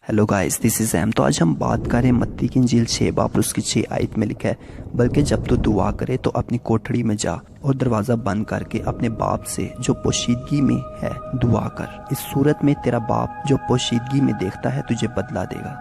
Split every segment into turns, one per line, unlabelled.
Hello guys, this is M. तो आज हम बात करें मत्ती की इंजील 6 बाब और उसकी 6 आयत में लिखा है, बल्कि जब तू दुआ करे तो अपनी कोठड़ी में जा और दरवाज़ा बंद करके अपने बाप से जो पोशीदगी में है दुआ कर। इस सूरत में तेरा बाप जो पोशीदगी में देखता है तुझे बदला देगा।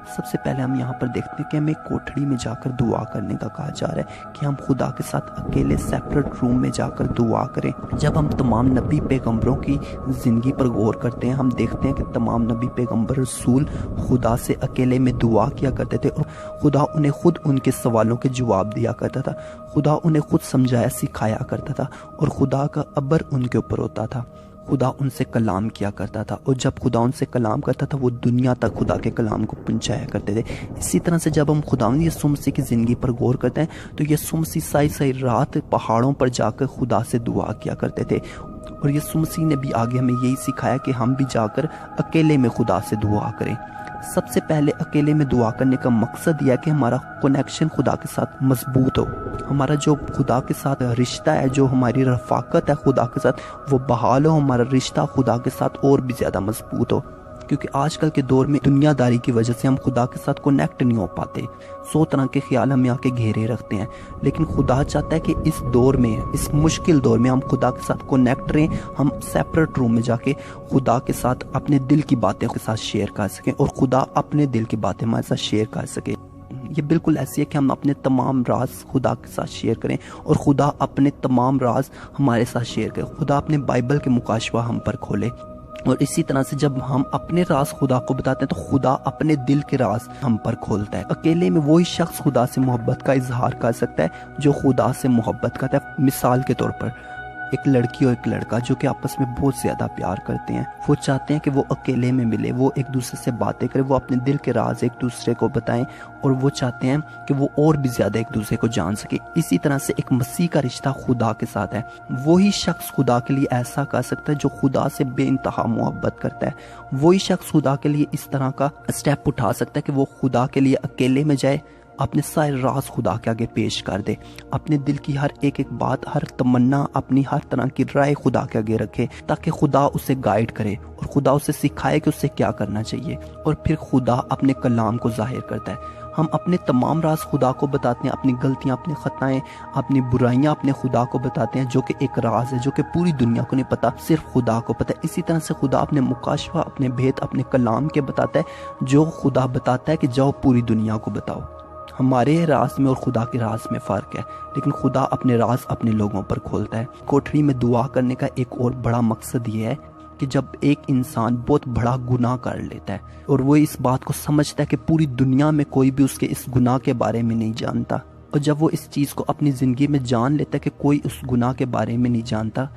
सबसे पहले हम यहाँ पर देखते हैं कि हमें कोठड़ी में जाकर दुआ करने का कहा जा रहा है कि हम खुदा के साथ अकेले सेपरेट रूम में जाकर दुआ करें। जब हम तमाम नबी पैगंबरों की ज़िंदगी पर गौर करते हैं, हम देखते हैं कि तमाम नबी पैगंबर रसूल खुदा से अकेले में दुआ किया करते थे और खुदा उन्हें खुद उनके सवालों के जवाब दिया करता था। खुदा उन्हें खुद समझाया सिखाया करता था और खुदा का अबर उनके ऊपर होता था। खुदा उनसे कलाम किया करता था और जब खुदा उनसे कलाम करता था वो दुनिया तक खुदा के कलाम को पहुंचाया करते थे। इसी तरह से जब हम खुदा यीशु मसीह की ज़िंदगी पर गौर करते हैं तो यीशु मसीह साई रात पहाड़ों पर जाकर खुदा से दुआ किया करते थे और यीशु मसीह ने भी आगे हमें यही सिखाया कि हम भी जाकर अकेले में खुदा से दुआ करें। सबसे पहले अकेले में दुआ करने का मकसद यह है कि हमारा कनेक्शन खुदा के साथ मजबूत हो, हमारा जो खुदा के साथ रिश्ता है, जो हमारी रफाकत है खुदा के साथ, वो बहाल हो, हमारा रिश्ता खुदा के साथ और भी ज़्यादा मजबूत हो। क्योंकि आजकल के दौर में दुनियादारी की वजह से हम खुदा के साथ कनेक्ट नहीं हो पाते। 100 तरह के ख्याल हमें आके घेरे रखते हैं, लेकिन खुदा चाहता है कि इस दौर में, इस मुश्किल दौर में हम खुदा के साथ कनेक्ट रहें। हम सेपरेट रूम में जाके खुदा के साथ अपने दिल की बातें के साथ शेयर कर सकें और खुदा अपने दिल की बातें हमारे साथ शेयर कर सके। ये बिल्कुल ऐसी है कि हम अपने तमाम राज खुदा के साथ शेयर करें और खुदा अपने तमाम राज हमारे साथ शेयर करें। खुदा अपने बाइबल के मुकाशवा हम पर खोले और इसी तरह से जब हम अपने राज खुदा को बताते हैं तो खुदा अपने दिल के राज हम पर खोलता है। अकेले में वही शख्स खुदा से मोहब्बत का इजहार कर सकता है जो खुदा से मोहब्बत करता है। मिसाल के तौर पर एक लड़की और एक लड़का जो कि आपस में बहुत ज़्यादा प्यार करते हैं, वो चाहते हैं कि वो अकेले में मिले, वो एक दूसरे से बातें करें, वो अपने दिल के राज एक दूसरे को बताएं और वो चाहते हैं कि वो और भी ज़्यादा एक दूसरे को जान सके। इसी तरह से एक मसीह का रिश्ता खुदा के साथ है। वही शख्स खुदा के लिए ऐसा कर सकता है जो खुदा से बेइंतहा मोहब्बत करता है। वही शख्स खुदा के लिए इस तरह का स्टेप उठा सकता है कि वो खुदा के लिए अकेले में जाए, अपने सारे राज खुदा के आगे पेश कर दे, अपने दिल की हर एक एक बात, हर तमन्ना, अपनी हर तरह की राय खुदा के आगे रखे ताकि खुदा उसे गाइड करे और खुदा उसे सिखाए कि उसे क्या करना चाहिए। और फिर खुदा अपने कलाम को जाहिर करता है। हम अपने तमाम राज खुदा को बताते हैं, अपनी गलतियां, अपनी खताएं, अपनी बुराइयां अपने खुदा को बताते हैं, जो कि एक राज है, जो कि पूरी दुनिया को नहीं पता, सिर्फ खुदा को पता है। इसी तरह से खुदा अपने मुकाशवा, अपने भेद अपने कलाम के बताता है, जो खुदा बताता है कि जाओ पूरी दुनिया को बताओ। हमारे राज में और खुदा के राज में फ़र्क है, लेकिन खुदा अपने राज अपने लोगों पर खोलता है। कोठरी में दुआ करने का एक और बड़ा मकसद ये है कि जब एक इंसान बहुत बड़ा गुनाह कर लेता है और वो इस बात को समझता है कि पूरी दुनिया में कोई भी उसके इस गुनाह के बारे में नहीं जानता, और जब वो इस चीज़ को अपनी ज़िंदगी में जान लेता है कि कोई उस गुनाह के बारे में नहीं जानता,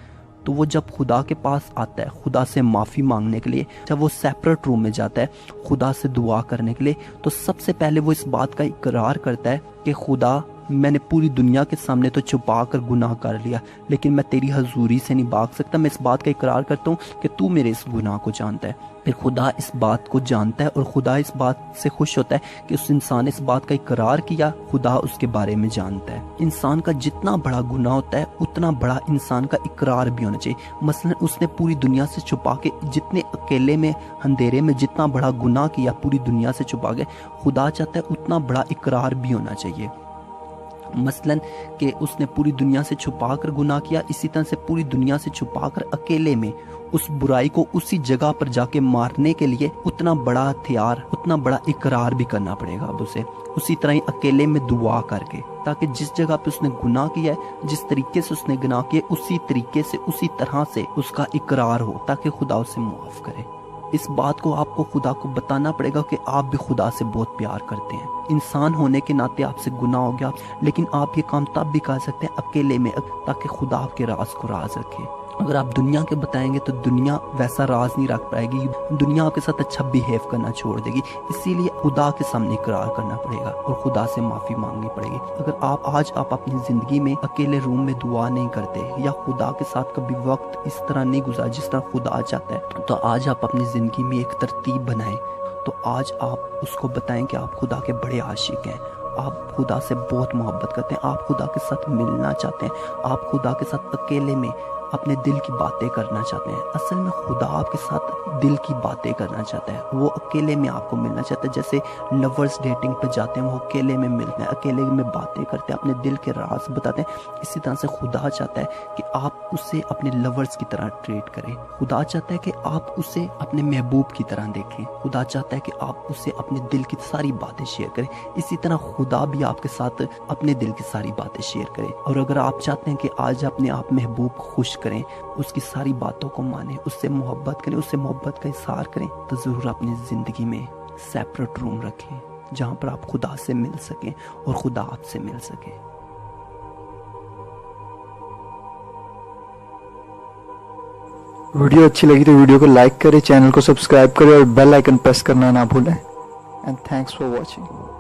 तो वो जब खुदा के पास आता है खुदा से माफ़ी मांगने के लिए, जब वो सेपरेट रूम में जाता है खुदा से दुआ करने के लिए, तो सबसे पहले वो इस बात का इकरार करता है कि खुदा, मैंने पूरी दुनिया के सामने तो छुपा कर गुनाह कर लिया, लेकिन मैं तेरी हजूरी से नहीं भाग सकता। मैं इस बात का इकरार करता हूँ कि तू मेरे इस गुनाह को जानता है। फिर खुदा इस बात को जानता है और खुदा इस बात से खुश होता है कि उस इंसान ने इस बात का इकरार किया, खुदा उसके बारे में जानता है। इंसान का जितना बड़ा गुनाह होता है उतना बड़ा इंसान का इकरार भी होना चाहिए। मसलन उसने पूरी दुनिया से छुपा के, जितने अकेले में अंधेरे में जितना बड़ा गुनाह किया पूरी दुनिया से छुपा के, खुदा चाहता है उतना बड़ा इकरार भी होना चाहिए। मसलन कि उसने पूरी दुनिया से छुपाकर गुनाह किया, इसी तरह से पूरी दुनिया से छुपाकर अकेले में उस बुराई को उसी जगह पर जाके मारने के लिए उतना बड़ा हथियार, उतना बड़ा इकरार भी करना पड़ेगा अब उसे। उसी तरह ही अकेले में दुआ करके, ताकि जिस जगह पे उसने गुनाह किया है, जिस तरीके से उसने गुनाह किया, उसी तरीके से, उसी तरह से उसका इकरार हो ताकि खुदा उसे माफ़ करे। इस बात को आपको खुदा को बताना पड़ेगा कि आप भी खुदा से बहुत प्यार करते हैं। इंसान होने के नाते आपसे गुनाह हो गया, लेकिन आप ये काम तब भी कर सकते हैं अकेले में, ताकि खुदा आपके राज को राज रखे। अगर आप दुनिया के बताएंगे तो दुनिया वैसा राज नहीं रख पाएगी, दुनिया आपके साथ अच्छा बिहेव करना छोड़ देगी। इसीलिए खुदा के सामने इकरार करना पड़ेगा और खुदा से माफ़ी मांगनी पड़ेगी। अगर आप अपनी ज़िंदगी में अकेले रूम में दुआ नहीं करते या खुदा के साथ कभी वक्त इस तरह नहीं गुजार जिस तरह खुदा चाहता है, तो आज आप अपनी ज़िंदगी में एक तरतीब बनाएं। तो आज आप उसको बताएं कि आप खुदा के बड़े आशिक हैं, आप खुदा से बहुत मोहब्बत करते हैं, आप खुदा के साथ मिलना चाहते हैं, आप खुदा के साथ अकेले में اپنے دل کی باتیں کرنا چاہتے ہیں. اصل میں خدا آپ کے ساتھ دل کی باتیں کرنا چاہتا ہے. وہ اکیلے میں آپ کو ملنا چاہتا ہے. جیسے لورز ڈیٹنگ پہ جاتے ہیں, وہ اکیلے میں ملتے ہیں, اکیلے میں باتیں کرتے ہیں, اپنے دل کے راز بتاتے ہیں. اسی طرح سے خدا چاہتا ہے کہ آپ اسے اپنے لورز کی طرح ٹریٹ کریں. خدا چاہتا ہے کہ آپ اسے اپنے محبوب کی طرح دیکھیں. خدا چاہتا ہے کہ آپ اسے اپنے دل کی ساری باتیں شیئر کریں. اسی طرح خدا بھی آپ کے ساتھ اپنے دل کی ساری باتیں شیئر کرے. اور اگر آپ چاہتے ہیں کہ آج اپنے آپ محبوب خوش کریں, اس کی ساری باتوں کو مانیں, اس سے محبت کریں, اس سے محبت کا اظہار کریں, تو ضرور اپنی زندگی میں سیپریٹ روم رکھیں جہاں پر آپ خدا سے مل سکیں اور خدا آپ سے مل سکے.
ویڈیو اچھی لگی تو ویڈیو کو لائک کریں, چینل کو سبسکرائب کریں اور بیل آئیکن پریس کرنا نہ بھولیں. And thanks for watching.